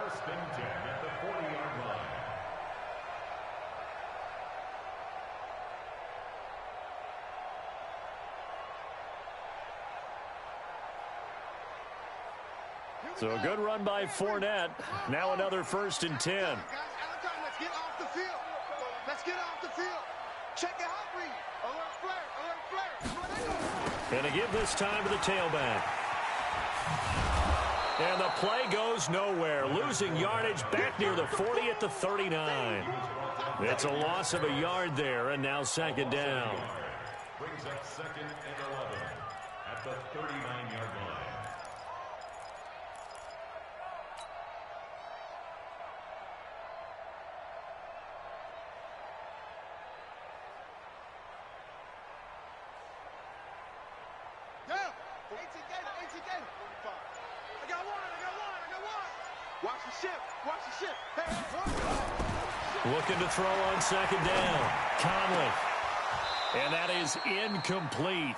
First and 10 at the 40-yard line. So a good run by Fournette. Now another first and 10. Let's get off the field. Let's get off the field. Check the hot read. Alert flare. Going to give this time to the tailback. And the play goes nowhere. Losing yardage back near the 40 at the 39. It's a loss of a yard there, and now second down. Brings up second and 11 at the 39-yard line. Looking to throw on second down. Conley. And that is incomplete.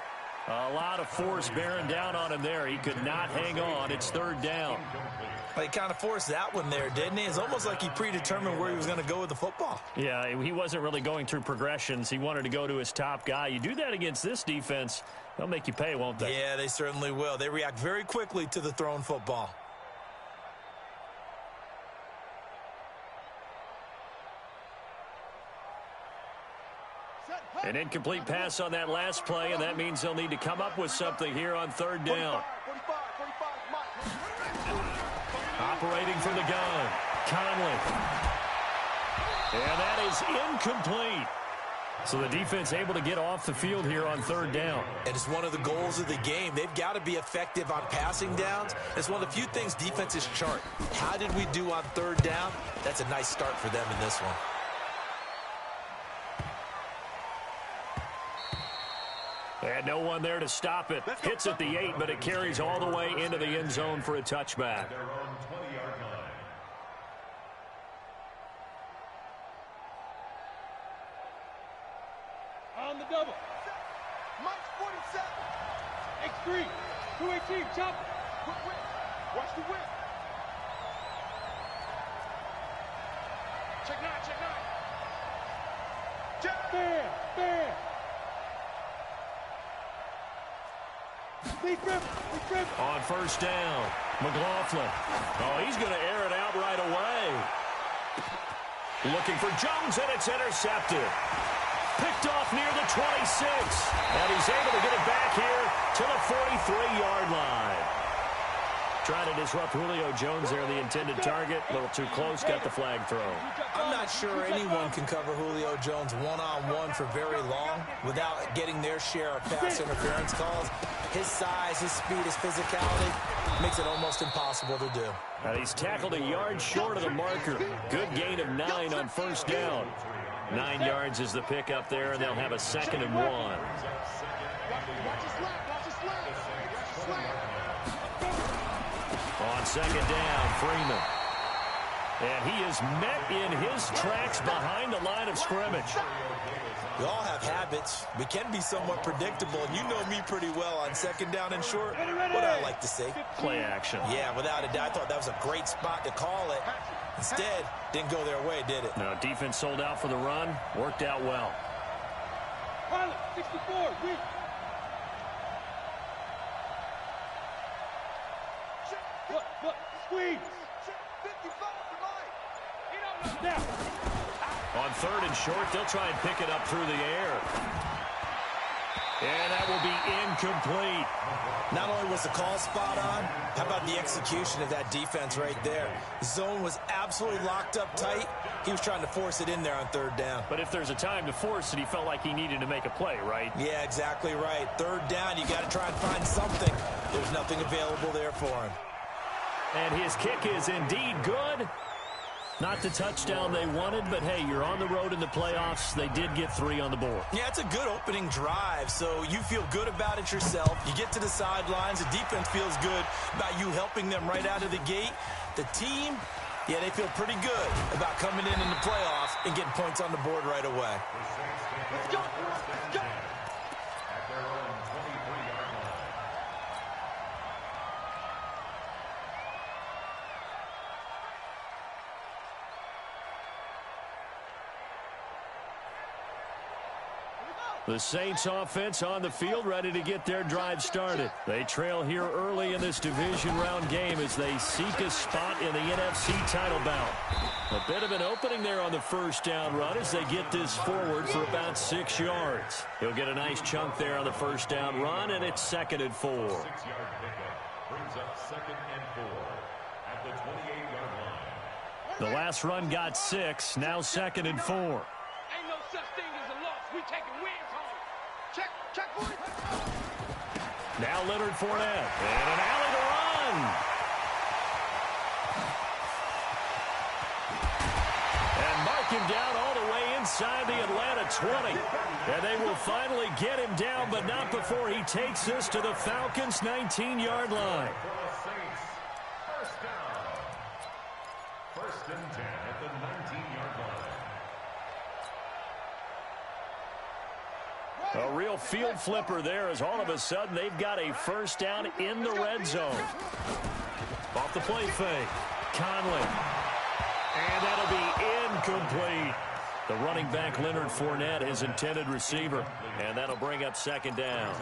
A lot of force bearing down on him there. He could not hang on. It's third down. Well, he kind of forced that one there, didn't he? It's almost like he predetermined where he was going to go with the football. Yeah, he wasn't really going through progressions. He wanted to go to his top guy. You do that against this defense, they'll make you pay, won't they? Yeah, they certainly will. They react very quickly to the thrown football. An incomplete pass on that last play, and that means they'll need to come up with something here on third down. Operating from the gun, Conley. And that is incomplete. So the defense able to get off the field here on third down. And it's one of the goals of the game. They've got to be effective on passing downs. It's one of the few things defenses chart. How did we do on third down? That's a nice start for them in this one. And no one there to stop it. Hits at the 8, but it carries all the way into the end zone for a touchback. Their own 20-yard line. On the double. Mike's 47. X3. 218. Chop. Watch the whip. Check 9. Check 9. Fair. On first down, McLaughlin. Oh, he's going to air it out right away. Looking for Jones, and it's intercepted. Picked off near the 26. And he's able to get it back here to the 43-yard line. Trying to disrupt Julio Jones there, the intended target. A little too close, got the flag thrown. I'm not sure anyone can cover Julio Jones one-on-one for very long without getting their share of pass interference calls. His size, his speed, his physicality makes it almost impossible to do. And he's tackled a yard short of the marker. Good gain of 9 on first down. 9 yards is the pickup there, and they'll have a 2nd and 1. On second down, Freeman. And he is met in his tracks behind the line of scrimmage. We all have habits. We can be somewhat predictable, and you know me pretty well on second down and short. What do I like to say? Play action. Yeah, without a doubt. I thought that was a great spot to call it. Instead, didn't go their way, did it? No, defense sold out for the run. Worked out well. Pilot, 64, weak. Look, squeeze. 55 for Mike. Now. On third and short, they'll try and pick it up through the air. And that will be incomplete. Not only was the call spot on, how about the execution of that defense right there? The zone was absolutely locked up tight. He was trying to force it in there on third down. But if there's a time to force it, he felt like he needed to make a play, right? Yeah, exactly right. Third down, you got to try and find something. There's nothing available there for him. And his kick is indeed good. Not the touchdown they wanted, but hey, you're on the road in the playoffs. They did get 3 on the board. Yeah, it's a good opening drive, so you feel good about it yourself. You get to the sidelines. The defense feels good about you helping them right out of the gate. The team, yeah, they feel pretty good about coming in the playoffs and getting points on the board right away. Let's go. Let's go. The Saints offense on the field ready to get their drive started. They trail here early in this division round game as they seek a spot in the NFC title bout. A bit of an opening there on the first down run as they get this forward for about 6 yards. He'll get a nice chunk there on the first down run, and it's 2nd and 4. 6-yard pickup brings up 2nd and 4 at the 28-yard line. The last run got 6, now 2nd and 4. Ain't no such thing as a loss. We taking wins home. Check, boys. Now Leonard Fournette, and an alley to run. And mark him down all the way inside the Atlanta 20. And they will finally get him down, but not before he takes this to the Falcons' 19-yard line. First down. 1st and 10 at the 19-yard line. A real field flipper there as all of a sudden they've got a first down in the red zone. Off the play fake. Conley. And that'll be incomplete. The running back Leonard Fournette, his intended receiver. And that'll bring up 2nd down.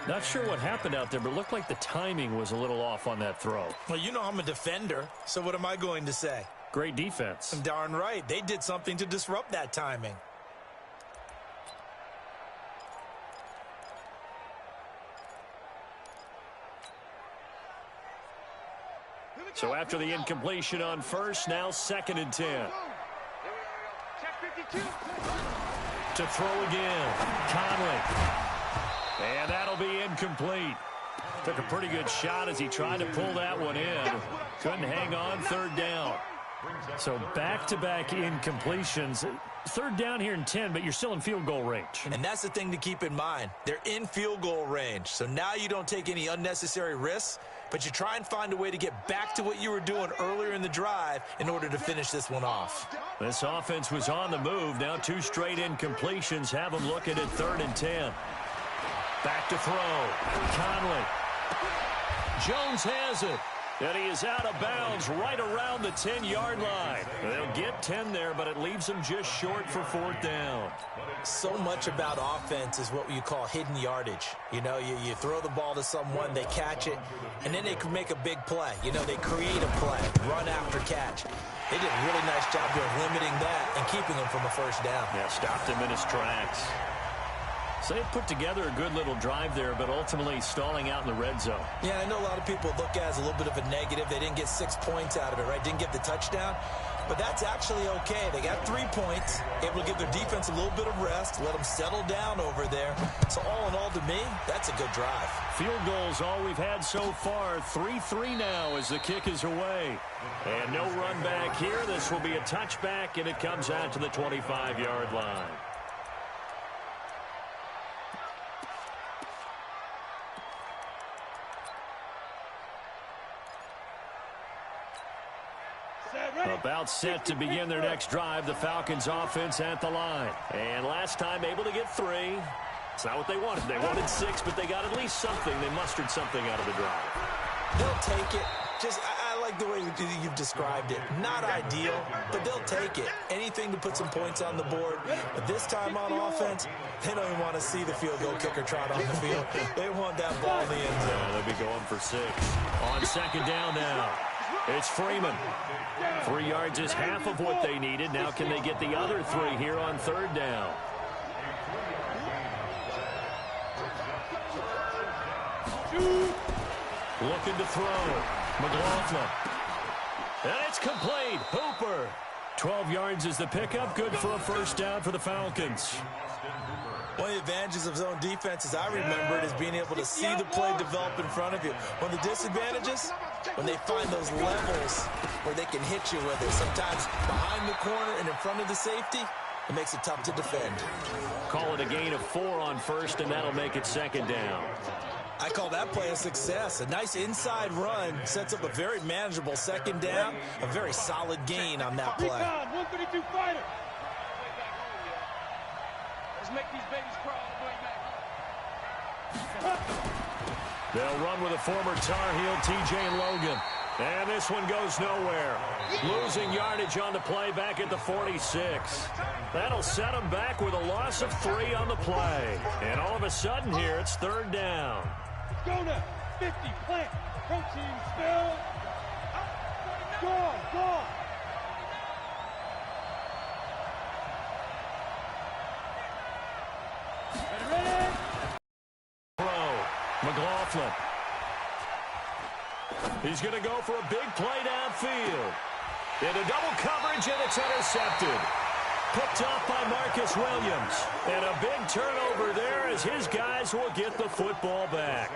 Not sure what happened out there, but it looked like the timing was a little off on that throw. Well, you know I'm a defender, so what am I going to say? Great defense. Darn right. They did something to disrupt that timing. So after the incompletion on first, now 2nd and 10. Check 52. To throw again. Conley. And that'll be incomplete. Took a pretty good shot as he tried to pull that one in. Couldn't hang on, 3rd down. So back-to-back incompletions. 3rd down here in 10, but you're still in field goal range. And that's the thing to keep in mind. They're in field goal range. So now you don't take any unnecessary risks, but you try and find a way to get back to what you were doing earlier in the drive in order to finish this one off. This offense was on the move. Now 2 straight incompletions have them looking at 3rd and 10. Back to throw. Conley. Jones has it. And he is out of bounds right around the 10-yard line. They'll get 10 there, but it leaves them just short for 4th down. So much about offense is what you call hidden yardage. You know, you throw the ball to someone, they catch it, and then they can make a big play. You know, they create a play, run after catch. They did a really nice job of limiting that and keeping him from a first down. Yeah, stopped him in his tracks. So they put together a good little drive there, but ultimately stalling out in the red zone. Yeah, I know a lot of people look at it as a little bit of a negative. They didn't get 6 points out of it, right? Didn't get the touchdown. But that's actually okay. They got 3 points, able to give their defense a little bit of rest, let them settle down over there. So all in all, to me, that's a good drive. Field goals all we've had so far. 3-3 now as the kick is away. And no run back here. This will be a touchback, and it comes out to the 25-yard line. About set to begin their next drive, the Falcons offense at the line. And last time able to get 3. It's not what they wanted. They wanted 6, but they got at least something. They mustered something out of the drive. They'll take it. Just, I like the way you've described it. Not ideal, but they'll take it. Anything to put some points on the board. But this time on offense, they don't even want to see the field goal kicker trot on the field. They want that ball in the end zone. Yeah, they'll be going for 6. On 2nd down now. It's Freeman. 3 yards is half of what they needed. Now can they get the other 3 here on 3rd down? Looking to throw. McLaughlin. And it's complete. Hooper. 12 yards is the pickup. Good for a first down for the Falcons. One of the advantages of zone defense, as I remember it, is being able to see the play develop in front of you. One of the disadvantages, when they find those levels where they can hit you with it. Sometimes behind the corner and in front of the safety, it makes it tough to defend. Call it a gain of 4 on first, and that'll make it 2nd down. I call that play a success. A nice inside run sets up a very manageable 2nd down, a very solid gain on that play. 132 fighter. Let's make these babies crawl all the way back. They'll run with a former Tar Heel, TJ Logan. And this one goes nowhere. Losing yardage on the play back at the 46. That'll set them back with a loss of 3 on the play. And all of a sudden here, it's 3rd down. Go now. 50, plant. Protein, spill. Go. Ready? McLaughlin. He's going to go for a big play downfield. Into double coverage, and it's intercepted. Picked off by Marcus Williams. And a big turnover there as his guys will get the football back.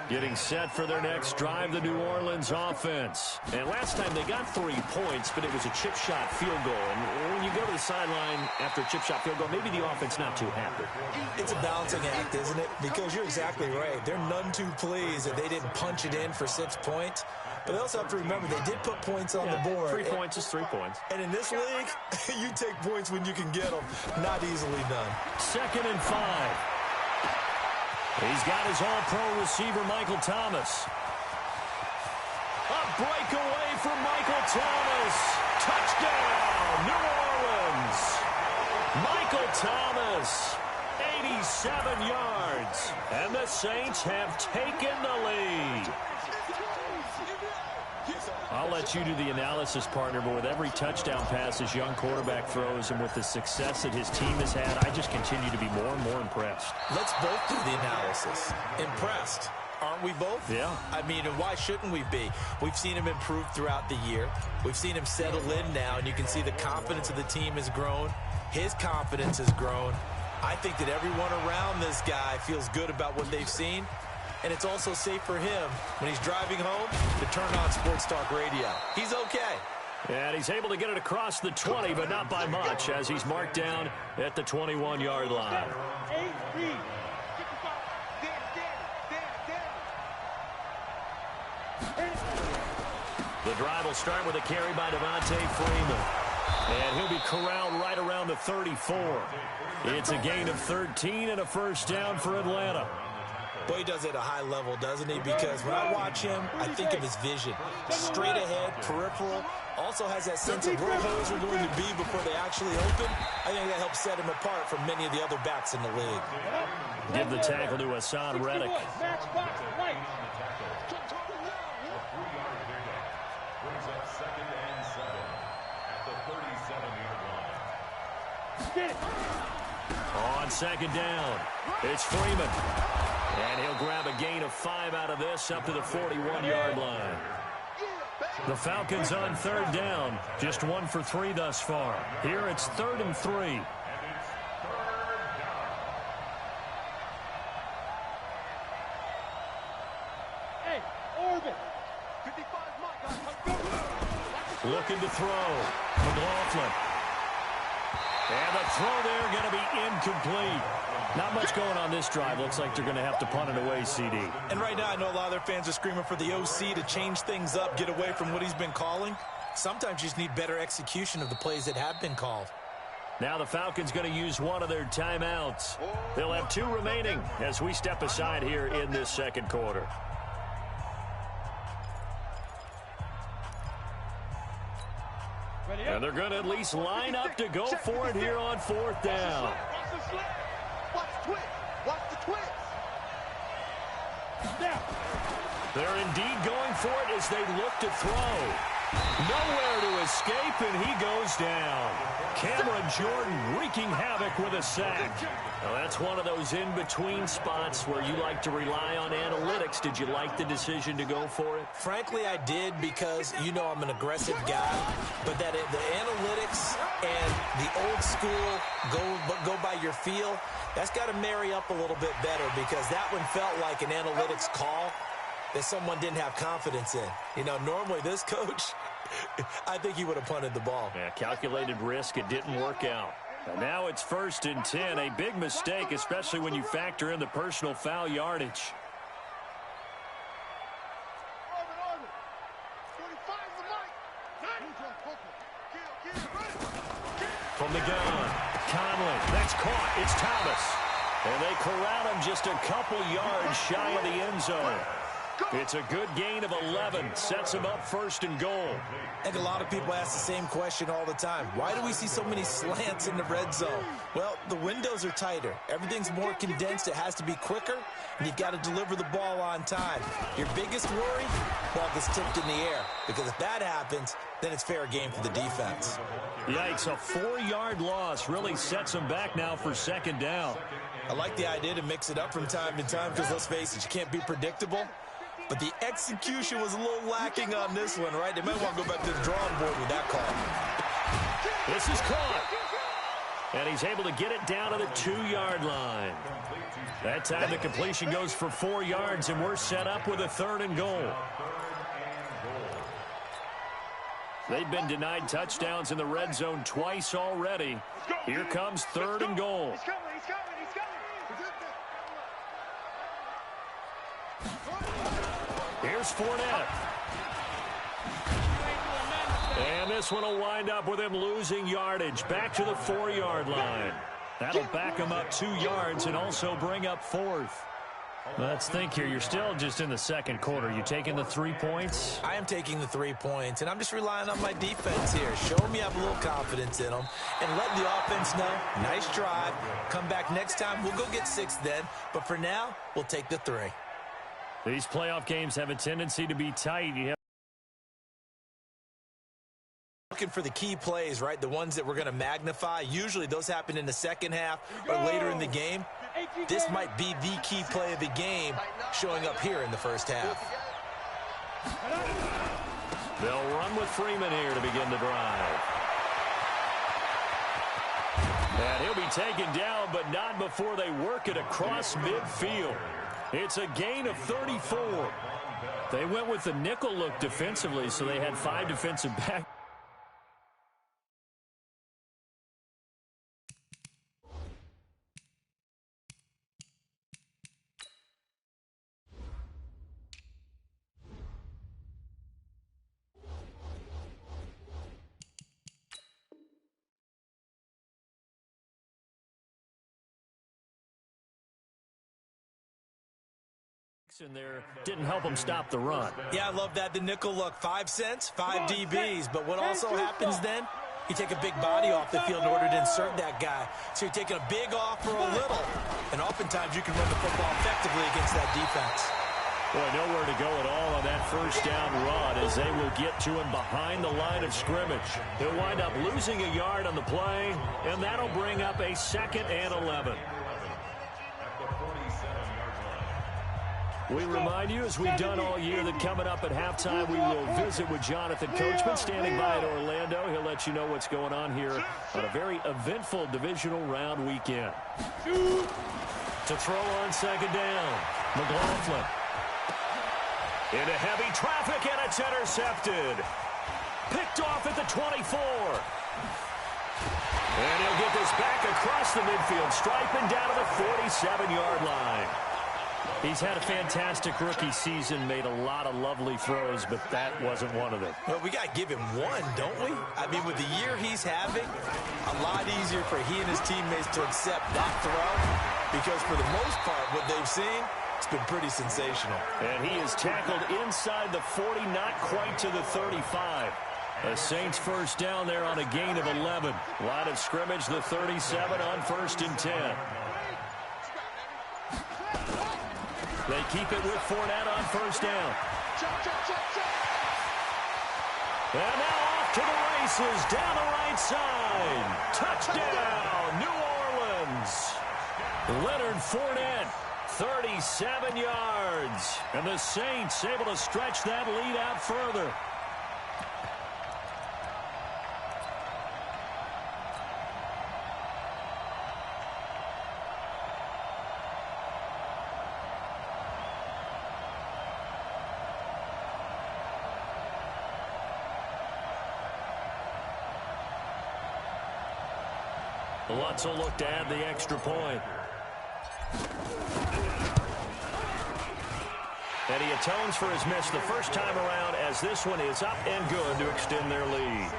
Getting set for their next drive, the New Orleans offense. And last time they got 3 points, but it was a chip shot field goal. And when you go to the sideline after a chip shot field goal, maybe the offense not too happy. It's a balancing act, isn't it? Because you're exactly right. They're none too pleased that they didn't punch it in for 6 points. But they also have to remember they did put points on the board. 3 points is 3 points. And in this league, you take points when you can get them. Not easily done. 2nd and 5. He's got his all-pro receiver, Michael Thomas. A breakaway from Michael Thomas. Touchdown, New Orleans. Michael Thomas, 87 yards. And the Saints have taken the lead. I'll let you do the analysis, partner, but with every touchdown pass this young quarterback throws and with the success that his team has had, I just continue to be more and more impressed. Let's both do the analysis. Impressed. Aren't we both? Yeah. I mean, and why shouldn't we be? We've seen him improve throughout the year. We've seen him settle in now, and you can see the confidence of the team has grown. His confidence has grown. I think that everyone around this guy feels good about what they've seen. And it's also safe for him when he's driving home to turn on Sports Talk Radio. He's okay. And he's able to get it across the 20, but not by much, as he's marked down at the 21-yard line. The drive will start with a carry by Devontae Freeman. And he'll be corralled right around the 34. It's a gain of 13 and a first down for Atlanta. Boy, he does it at a high level, doesn't he? Because when I watch him, I think of his vision. Straight ahead, peripheral. Also has that sense of where holes are going to be before they actually open. I think that helps set him apart from many of the other backs in the league. Give the tackle to Hassan Reddick. On 2nd down, it's Freeman. And he'll grab a gain of 5 out of this up to the 41-yard line. The Falcons on 3rd down, just 1 for 3 thus far. Here it's 3rd and 3. Hey, Orbit. Looking to throw. McLaughlin. And the throw there going to be incomplete. Not much going on this drive. Looks like they're going to have to punt it away, CD. And right now, I know a lot of their fans are screaming for the OC to change things up, get away from what he's been calling. Sometimes you just need better execution of the plays that have been called. Now the Falcons going to use one of their timeouts. They'll have 2 remaining as we step aside here in this 2nd quarter. And they're going to at least line up to go for it here on 4th down. Watch the twist. Watch the twist. They're indeed going for it as they look to throw. Nowhere to escape, and he goes down. Cameron Jordan wreaking havoc with a sack. Now that's one of those in-between spots where you like to rely on analytics. Did you like the decision to go for it? Frankly, I did, because you know I'm an aggressive guy. But that the analytics and the old school go by your feel, that's got to marry up a little bit better, because that one felt like an analytics call that someone didn't have confidence in. You know, normally this coach, I think he would have punted the ball. Yeah, calculated risk. It didn't work out. And now it's 1st and 10. A big mistake, especially when you factor in the personal foul yardage. From the gun, Conley. That's caught. It's Thomas. And they corral him just a couple yards shy of the end zone. It's a good gain of 11. Sets him up first and goal. I think a lot of people ask the same question all the time. Why do we see so many slants in the red zone? Well, the windows are tighter. Everything's more condensed. It has to be quicker, and you've got to deliver the ball on time. Your biggest worry? Ball gets tipped in the air, because if that happens, then it's fair game for the defense. Yikes, a 4-yard loss really sets him back now for second down. I like the idea to mix it up from time to time because, let's face it, you can't be predictable. But the execution was a little lacking on this one, right? They might want to go back to the drawing board with that call. This is caught. And he's able to get it down to the 2-yard line. That time the completion goes for 4 yards, and we're set up with a 3rd and goal. They've been denied touchdowns in the red zone twice already. Here comes 3rd and goal. Here's Fournette. And this one will wind up with him losing yardage. Back to the 4-yard line. That'll back him up 2 yards and also bring up 4th. Let's think here. You're still just in the second quarter. You taking the 3 points? I am taking the 3 points, and I'm just relying on my defense here. Show me I have a little confidence in them, and let the offense know, nice drive. Come back next time. We'll go get 6 then. But for now, we'll take the 3. These playoff games have a tendency to be tight. You have looking for the key plays, right? The ones that we're going to magnify. Usually those happen in the second half or later in the game. This might be the key play of the game showing up here in the first half. They'll run with Freeman here to begin the drive. And he'll be taken down, but not before they work it across midfield. It's a gain of 34. They went with the nickel look defensively, so they had 5 defensive backs. In there didn't help them stop the run. Yeah, I love that. The nickel look, 5 cents, 5 DBs. But what also happens then, you take a big body off the field in order to insert that guy. So you're taking a big off for a little. And oftentimes you can run the football effectively against that defense. Boy, nowhere to go at all on that first down run as they will get to him behind the line of scrimmage. He'll wind up losing a yard on the play, and that'll bring up a 2nd and 11. We remind you, as we've done all year, that coming up at halftime, we will visit with Jonathan Coachman standing by in Orlando. He'll let you know what's going on here on a very eventful divisional round weekend. To throw on 2nd down, McLaughlin. Into heavy traffic, and it's intercepted. Picked off at the 24. And he'll get this back across the midfield stripe and down to the 47-yard line. He's had a fantastic rookie season, made a lot of lovely throws, but that wasn't one of them. Well, we got to give him one, don't we? I mean, with the year he's having, a lot easier for he and his teammates to accept that throw because for the most part, what they've seen, it's been pretty sensational. And he is tackled inside the 40, not quite to the 35. The Saints first down there on a gain of 11. Line of scrimmage, the 37 on 1st and 10. They keep it with Fournette on first down. And now off to the races down the right side. Touchdown, New Orleans. Leonard Fournette, 37 yards. And the Saints able to stretch that lead out further. Lutz will look to add the extra point. And he atones for his miss the first time around as this one is up and good to extend their lead.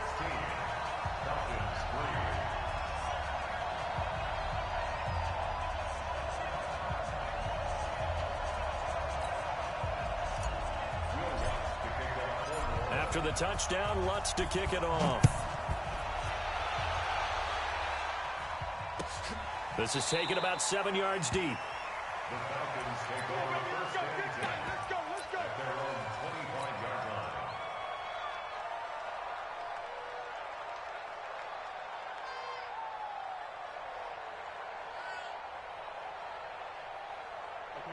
After the touchdown, Lutz to kick it off. This is taken about 7 yards deep. The Falcons take over first and 10. Let's go. At their own 25-yard line.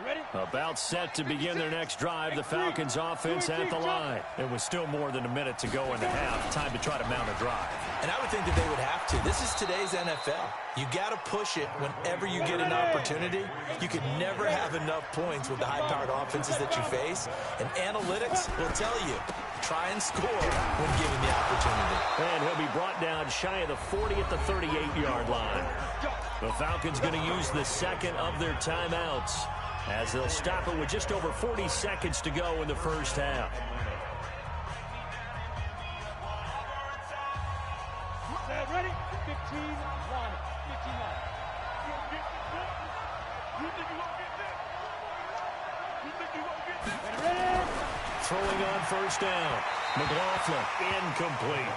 You ready? About set to begin their next drive, the Falcons offense at the line. It was still more than a minute to go in the half. Time to try to mount a drive. And I would think that they would have to. This is today's NFL. You got to push it whenever you get an opportunity. You can never have enough points with the high-powered offenses that you face. And analytics will tell you, try and score when given the opportunity. And he'll be brought down shy of the 40 at the 38-yard line. The Falcons going to use the second of their timeouts, as they'll stop it with just over 40 seconds to go in the first half. Ready? 15 line. 15 line. You think you won't get this? You think you won't get this? Ready? Throwing on first down. McLaughlin incomplete.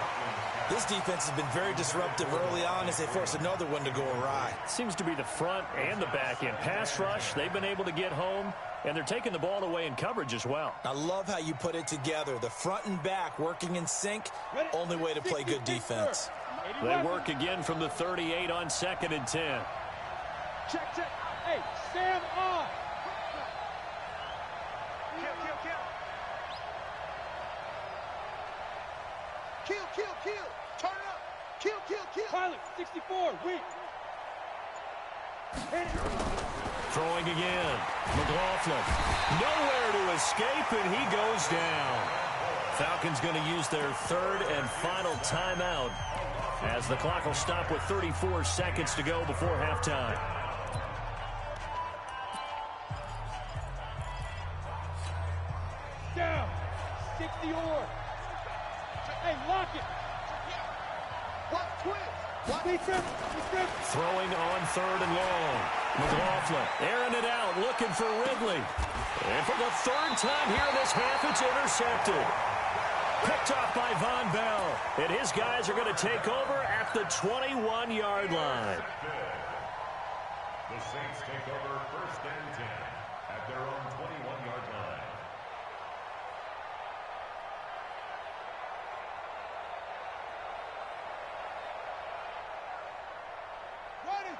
This defense has been very disruptive early on as they force another one to go awry. Seems to be the front and the back end. Pass rush, they've been able to get home, and they're taking the ball away in coverage as well. I love how you put it together. The front and back working in sync. Only way to play good defense. They work again from the 38 on 2nd and 10. Check. Hey, Sam on. Kill. Turn it up. Kill. Pilot, 64, weak. Throwing again. McLaughlin. Nowhere to escape, and he goes down. Falcons going to use their third and final timeout, as the clock will stop with 34 seconds to go before halftime. Down. 60 or. Hey, lock it. What twist? Defense. Throwing on 3rd and long. McLaughlin airing it out, looking for Ridley. And for the 3rd time here in this half, it's intercepted. Picked off by Von Bell. And his guys are going to take over at the 21-yard line. The Saints take over first and 10 at their own 21-yard line.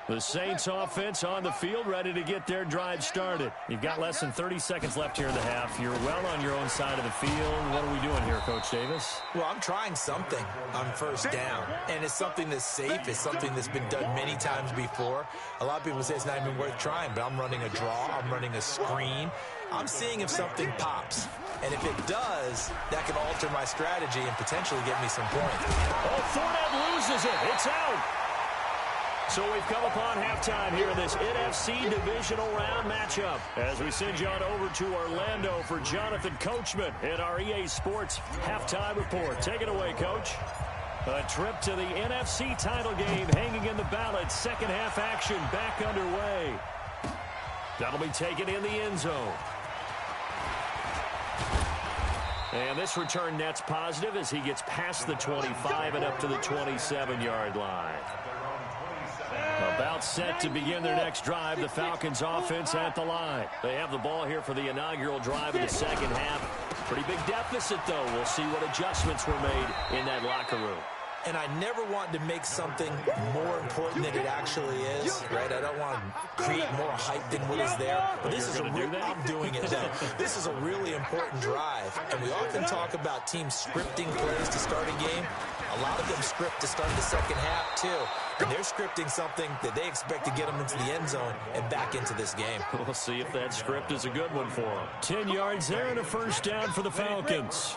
The Saints offense on the field, ready to get their drive started. You've got less than 30 seconds left here in the half. You're well on your own side of the field. What are we doing here, Coach Davis? Well, I'm trying something on first down, and it's something that's safe. It's something that's been done many times before. A lot of people say it's not even worth trying, but I'm running a draw. I'm running a screen. I'm seeing if something pops. And if it does, that can alter my strategy and potentially get me some points. Oh, Fournette loses it. It's out. So we've come upon halftime here in this NFC Divisional Round matchup, as we send you on over to Orlando for Jonathan Coachman in our EA Sports Halftime Report. Take it away, Coach. A trip to the NFC title game hanging in the balance. Second half action back underway. That'll be taken in the end zone. And this return net's positive as he gets past the 25 and up to the 27-yard line. About set to begin their next drive, the Falcons offense at the line. They have the ball here for the inaugural drive of the second half. Pretty big deficit, though. We'll see what adjustments were made in that locker room. And I never want to make something more important than it actually is, right? I don't want to create more hype than what is there. But this is I'm doing it, though. This is a really important drive. And we often talk about teams scripting plays to start a game. A lot of them script to start the second half, too. And they're scripting something that they expect to get them into the end zone and back into this game. We'll see if that script is a good one for them. 10 yards there and a first down for the Falcons.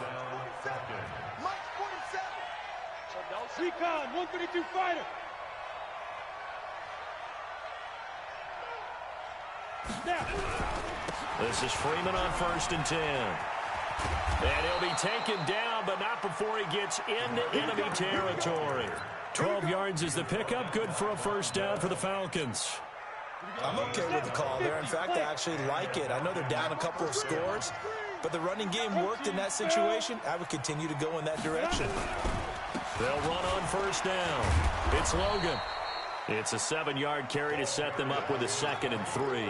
Recon, 132 fighter. Snap. This is Freeman on first and 10. And he'll be taken down, but not before he gets into enemy territory. 12 yards is the pickup. Good for a first down for the Falcons. I'm okay with the call there. In fact, I actually like it. I know they're down a couple of scores, but the running game worked in that situation. I would continue to go in that direction. They'll run on first down. It's Logan. It's a 7-yard carry to set them up with a 2nd and 3.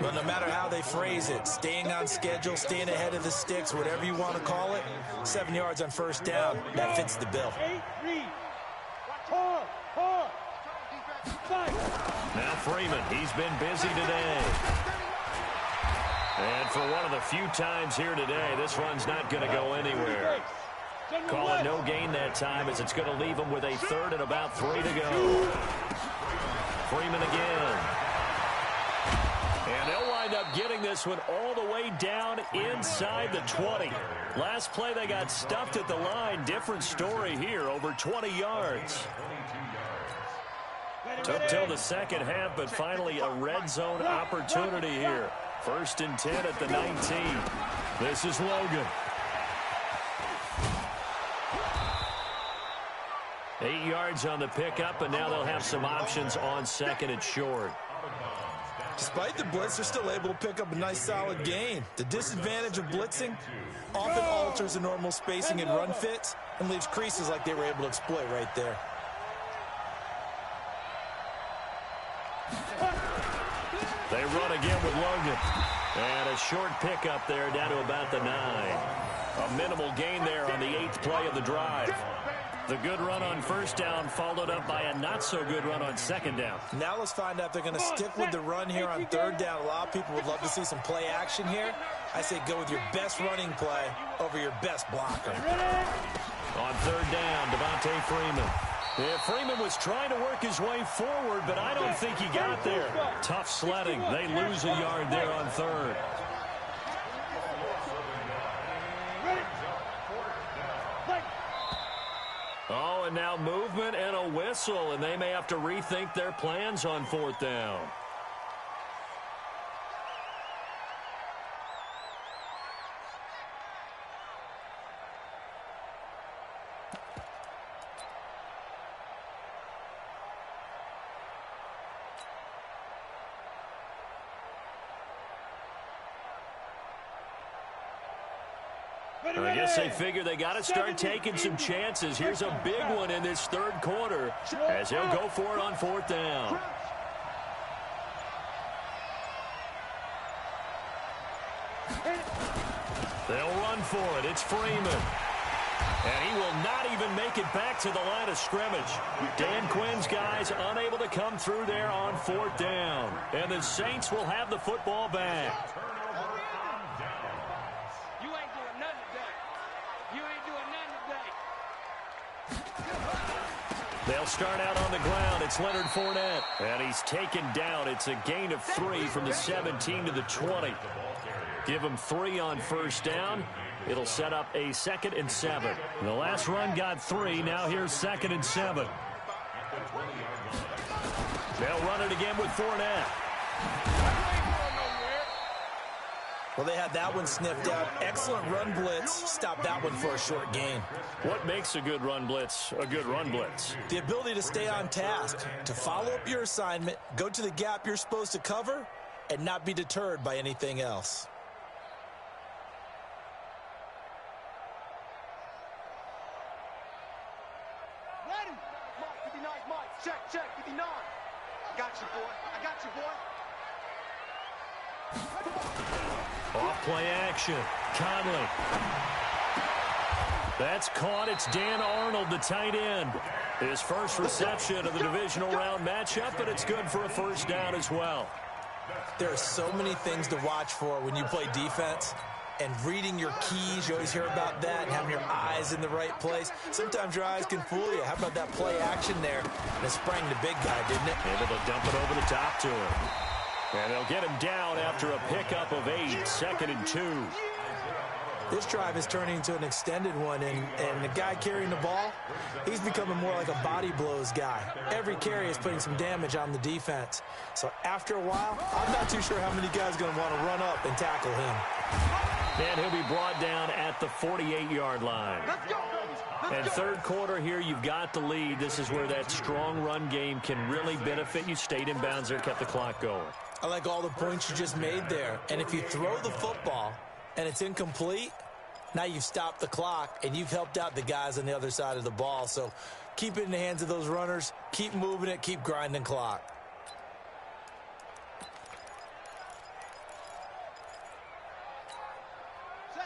Well, no matter how they phrase it, staying on schedule, staying ahead of the sticks, whatever you want to call it, 7 yards on first down, that fits the bill. Now Freeman, he's been busy today. And for one of the few times here today, this run's not going to go anywhere. Call it no gain that time, as it's going to leave them with a 3rd and about 3 to go. Freeman again. And they'll wind up getting this one all the way down inside the 20. Last play they got stuffed at the line. Different story here, over 20 yards. Took till the second half, but finally a red zone opportunity here. 1st and 10 at the 19. This is Logan. 8 yards on the pickup, and now they'll have some options on 2nd and short. Despite the blitz, they're still able to pick up a nice solid gain. The disadvantage of blitzing often alters the normal spacing and run fits and leaves creases like they were able to exploit right there. They run again with Logan. And a short pickup there down to about the 9. A minimal gain there on the 8th play of the drive. The good run on first down followed up by a not-so-good run on 2nd down. Now let's find out if they're going to stick with the run here on 3rd down. A lot of people would love to see some play action here. I say go with your best running play over your best blocker. On 3rd down, Devontae Freeman. Yeah, Freeman was trying to work his way forward, but I don't think he got there. Tough sledding. They lose a yard there on 3rd. Oh, and now movement and a whistle, and they may have to rethink their plans on 4th down. I guess they figure they got to start taking some chances. Here's a big one in this 3rd quarter as he'll go for it on 4th down. They'll run for it. It's Freeman. And he will not even make it back to the line of scrimmage. Dan Quinn's guys unable to come through there on 4th down. And the Saints will have the football back. They'll start out on the ground. It's Leonard Fournette. And he's taken down. It's a gain of 3 from the 17 to the 20. Give him 3 on first down. It'll set up a 2nd and 7. The last run got 3. Now here's 2nd and 7. They'll run it again with Fournette. Well, they had that one sniffed out. Excellent run blitz. Stop that one for a short gain. What makes a good run blitz a good run blitz? The ability to stay on task, to follow up your assignment, go to the gap you're supposed to cover, and not be deterred by anything else. Ready? Mike, 59, Mike. Check, 59. I got you, boy. I got you, boy. Off-play action. Conley. That's caught. It's Dan Arnold, the tight end. His first reception of the divisional round matchup, but it's good for a first down as well. There are so many things to watch for when you play defense. And reading your keys, you always hear about that, and having your eyes in the right place. Sometimes your eyes can fool you. How about that play action there? And it sprang the big guy, didn't it? Able to dump it over the top to him. And they'll get him down after a pickup of 8, 2nd and 2. This drive is turning into an extended one, and the guy carrying the ball, he's becoming more like a body blows guy. Every carry is putting some damage on the defense. So after a while, I'm not too sure how many guys are going to want to run up and tackle him. And he'll be brought down at the 48-yard line. And 3rd quarter here, you've got the lead. This is where that strong run game can really benefit you. Stayed in bounds there, kept the clock going. I like all the points you just made there. And if you throw the football, and it's incomplete, now you've stopped the clock, and you've helped out the guys on the other side of the ball. So keep it in the hands of those runners. Keep moving it. Keep grinding clock.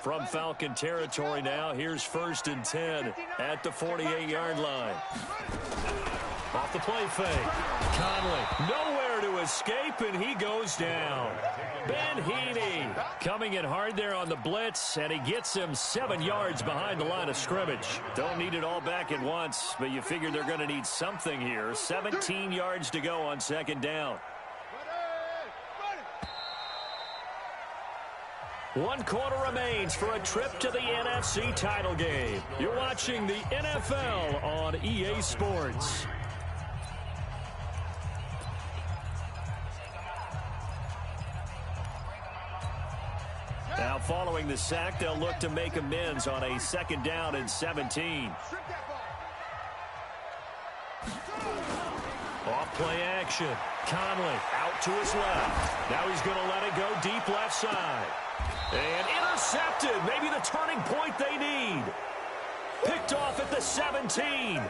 From Falcon territory now, here's 1st and 10 at the 48-yard line. Off the play fake. Conley, nowhere to escape, and he goes down. Ben Heaney coming in hard there on the blitz, and he gets him 7 yards behind the line of scrimmage. Don't need it all back at once, but you figure they're going to need something here. 17 yards to go on 2nd down. 1 quarter remains for a trip to the NFC title game. You're watching the NFL on EA Sports. Now following the sack, they'll look to make amends on a 2nd down and 17. Off play action. Conley out to his left. Now he's going to let it go deep left side. And intercepted. Maybe the turning point they need. Picked off at the 17.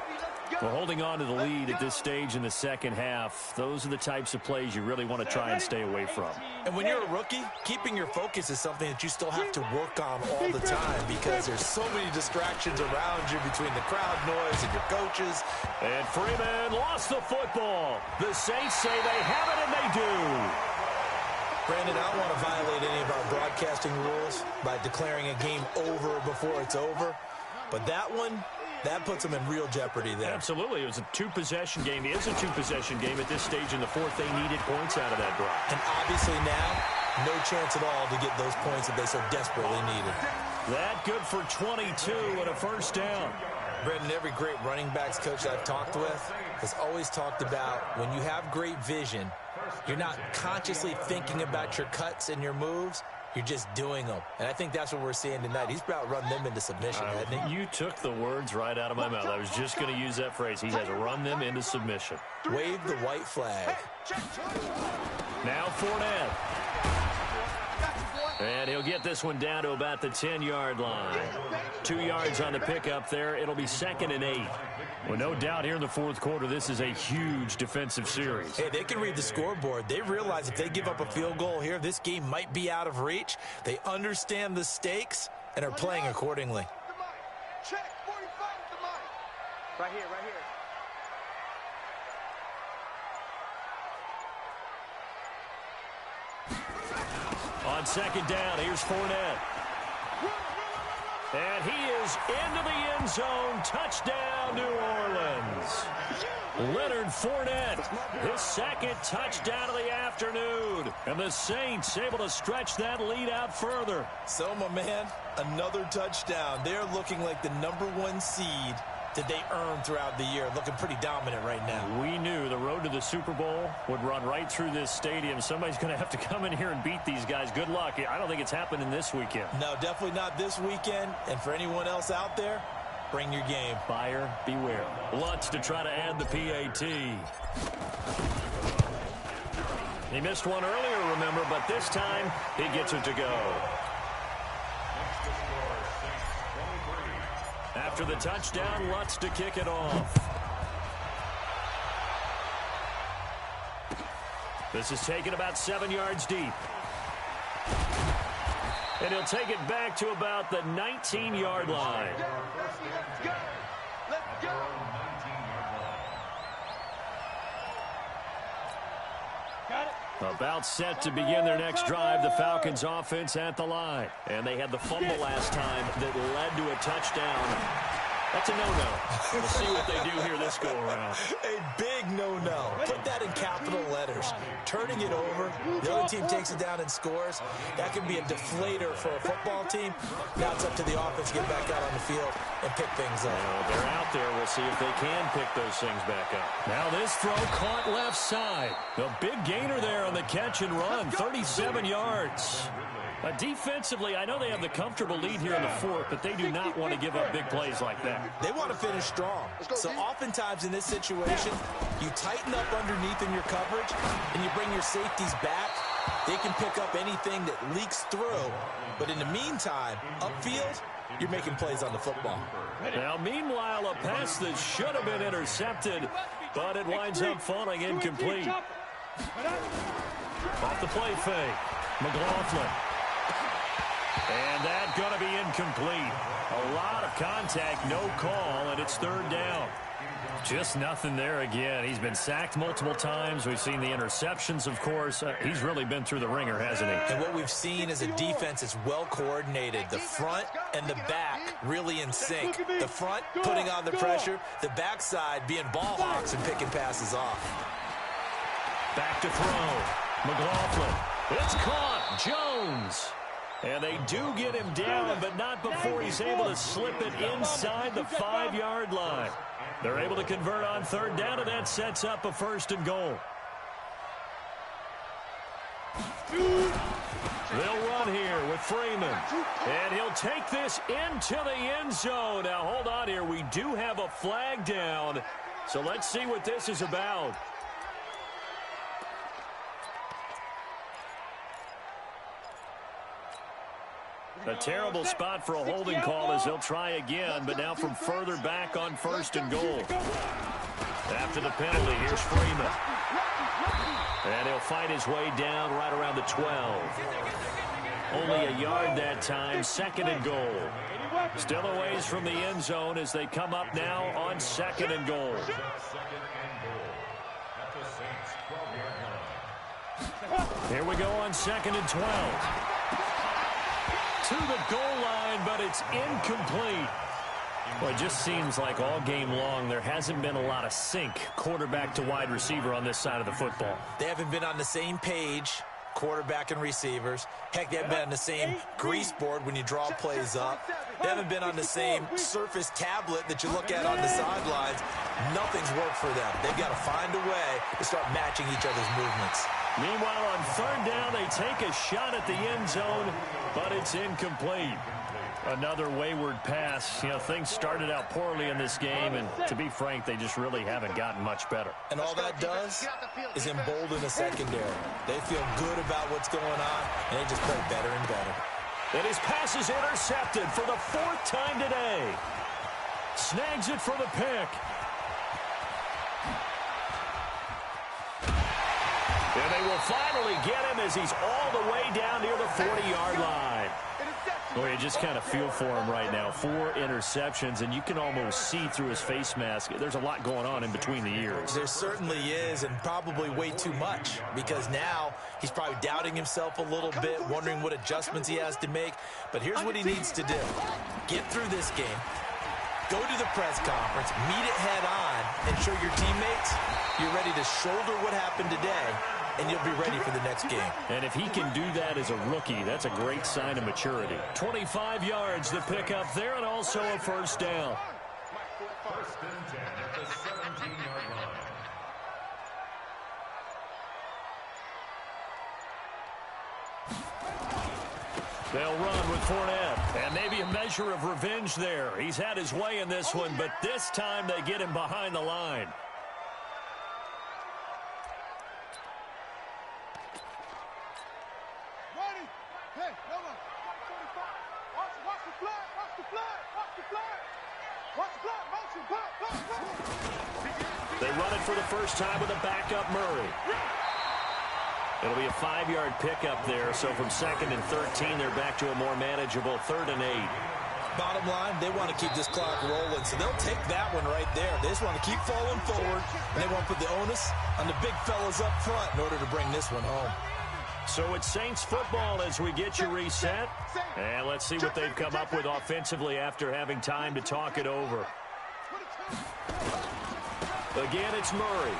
We're holding on to the lead at this stage in the 2nd half. Those are the types of plays you really want to try and stay away from. And when you're a rookie, keeping your focus is something that you still have to work on all the time because there's so many distractions around you between the crowd noise and your coaches. And Freeman lost the football. The Saints say they have it, and they do. Brandon, I don't want to violate any of our broadcasting rules by declaring a game over before it's over. But that one, that puts them in real jeopardy there. Absolutely. It was a 2-possession game. It is a 2-possession game at this stage in the 4th. They needed points out of that drive. And obviously now, no chance at all to get those points that they so desperately needed. That good for 22 and a 1st down. Brandon, every great running backs coach I've talked with has always talked about when you have great vision, you're not consciously thinking about your cuts and your moves. You're just doing them. And I think that's what we're seeing tonight. He's about run them into submission, hasn't he? You took the words right out of my mouth. I was just going to use that phrase. He has run them into submission. Wave the white flag. Now Fournette. And he'll get this one down to about the 10-yard line. 2 yards on the pickup there. It'll be 2nd and 8. Well, no doubt here in the 4th quarter, this is a huge defensive series. Hey, they can read the scoreboard. They realize if they give up a field goal here, this game might be out of reach. They understand the stakes and are playing accordingly. Check 45 with the mic. Right here, right here. On 2nd down, here's Fournette. And he is into the end zone. Touchdown, New Orleans. Leonard Fournette, his 2nd touchdown of the afternoon. And the Saints able to stretch that lead out further. So, my man, another touchdown. They're looking like the #1 seed that they earned throughout the year. Looking pretty dominant right now. We knew the road to the Super Bowl would run right through this stadium. Somebody's going to have to come in here and beat these guys. Good luck. I don't think it's happening this weekend. No, definitely not this weekend. And for anyone else out there, bring your game. Buyer beware. Lutz to try to add the PAT. He missed one earlier, remember, but this time he gets it to go. After the touchdown, Lutz to kick it off. This is taken about 7 yards deep. And he'll take it back to about the 19-yard line. Let's go. Let's go. Got it. About set to begin their next drive, the Falcons offense at the line. And they had the fumble last time that led to a touchdown. That's a no-no. We'll see what they do here this go-around. A big no-no. Put that in capital letters. Turning it over, the other team takes it down and scores. That can be a deflator for a football team. Now it's up to the offense to get back out on the field and pick things up. Well, they're out there. We'll see if they can pick those things back up. Now this throw caught left side. The big gainer there on the catch and run, 37 yards. Defensively, I know they have the comfortable lead here in the 4th, but they do not want to give up big plays like that. They want to finish strong. So oftentimes in this situation, you tighten up underneath in your coverage, and you bring your safeties back They can pick up anything that leaks through. But in the meantime, upfield, you're making plays on the football. Now, meanwhile, a pass that should have been intercepted, but it winds up falling incomplete. Off the play fake, McLaughlin. And that's going to be incomplete. A lot of contact, no call, and it's third down. Just nothing there again. He's been sacked multiple times. We've seen the interceptions, of course. He's really been through the ringer, hasn't he? And what we've seen is a defense that's well coordinated. The front and the back really in sync. The front putting on the pressure. The backside being ball hawks and picking passes off. Back to throw. McLaughlin. It's caught. Jones. And they do get him down, but not before he's able to slip it inside the 5-yard line. They're able to convert on third down, and that sets up a first and goal. They'll run here with Freeman. And he'll take this into the end zone. Now, hold on here. We do have a flag down. So let's see what this is about. A terrible spot for a holding call as they'll try again, but now from further back on first and goal. After the penalty, here's Freeman. And he'll fight his way down right around the 12. Only a yard that time, second and goal. Still a ways from the end zone as they come up now on second and goal. Here we go on second and 12. To the goal line, but it's incomplete. Well, it just seems like all game long there hasn't been a lot of sync quarterback to wide receiver on this side of the football. They haven't been on the same page, quarterback and receivers. Heck, they haven't been on the same grease board when you draw plays up. They haven't been on the same surface tablet that you look at on the sidelines. Nothing's worked for them. They've got to find a way to start matching each other's movements. Meanwhile, on third down, they take a shot at the end zone, but it's incomplete. Another wayward pass. You know, things started out poorly in this game, and to be frank, they just really haven't gotten much better. And all that does is embolden the secondary. They feel good about what's going on, and they just play better and better. And his pass is intercepted for the 4th time today. Snags it for the pick. And they will finally get him as he's all the way down near the 40-yard line. Well, you just kind of feel for him right now. 4 interceptions, and you can almost see through his face mask. There's a lot going on in between the ears. There certainly is, and probably way too much, because now he's probably doubting himself a little bit, wondering what adjustments he has to make. But here's what he needs to do. Get through this game. Go to the press conference, meet it head on, and show your teammates you're ready to shoulder what happened today, and you'll be ready for the next game. And if he can do that as a rookie, that's a great sign of maturity. 25 yards to pick up there, and also a first down. First and 10 at the 17-yard line. They'll run with Fournette, and maybe a measure of revenge there. He's had his way in this one, but this time they get him behind the line. They run it for the first time with a backup Murray. It'll be a 5-yard pickup there, so from 2nd and 13, they're back to a more manageable 3rd and 8. Bottom line, they want to keep this clock rolling, so they'll take that one right there. They just want to keep falling forward, and they want to put the onus on the big fellas up front in order to bring this one home. So it's Saints football as we get you reset. And let's see what they've come up with offensively after having time to talk it over. Again, it's Murray.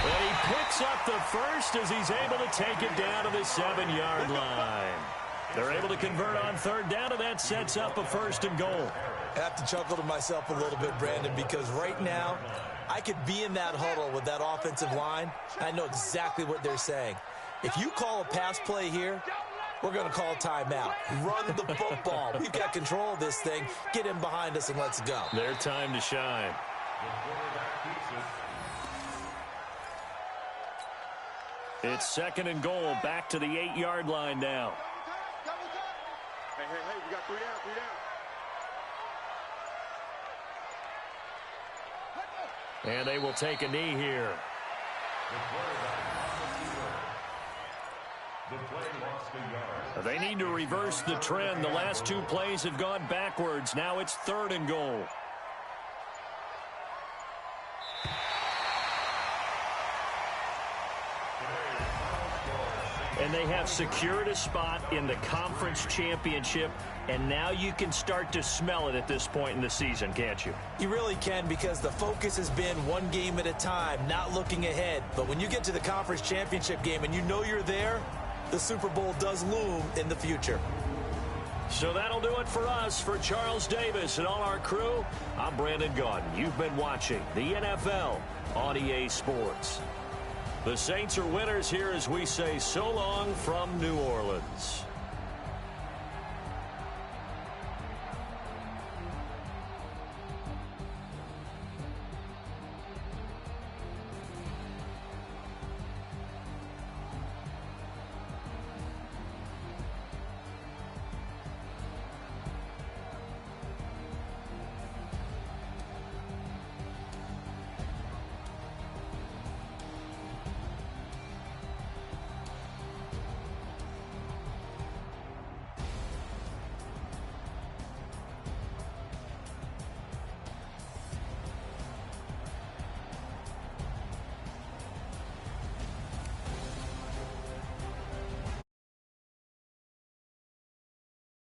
And he picks up the first as he's able to take it down to the 7-yard line. They're able to convert on third down, and that sets up a first and goal. I have to chuckle to myself a little bit, Brandon, because right now I could be in that huddle with that offensive line. I know exactly what they're saying. If you call a pass play here, we're going to call timeout. Run the football. We've got control of this thing. Get him behind us and let's go. Their time to shine. It's 2nd and goal, back to the 8-yard line now. Hey, we got 3 down, 3 down. And they will take a knee here. They need to reverse the trend. The last 2 plays have gone backwards. Now it's 3rd and goal. And they have secured a spot in the conference championship, and now you can start to smell it at this point in the season, can't you? You really can, because the focus has been one game at a time, not looking ahead. But when you get to the conference championship game and you know you're there, the Super Bowl does loom in the future. So that'll do it for us. For Charles Davis and all our crew, I'm Brandon Gaudin. You've been watching the NFL on EA Sports. The Saints are winners here as we say so long from New Orleans.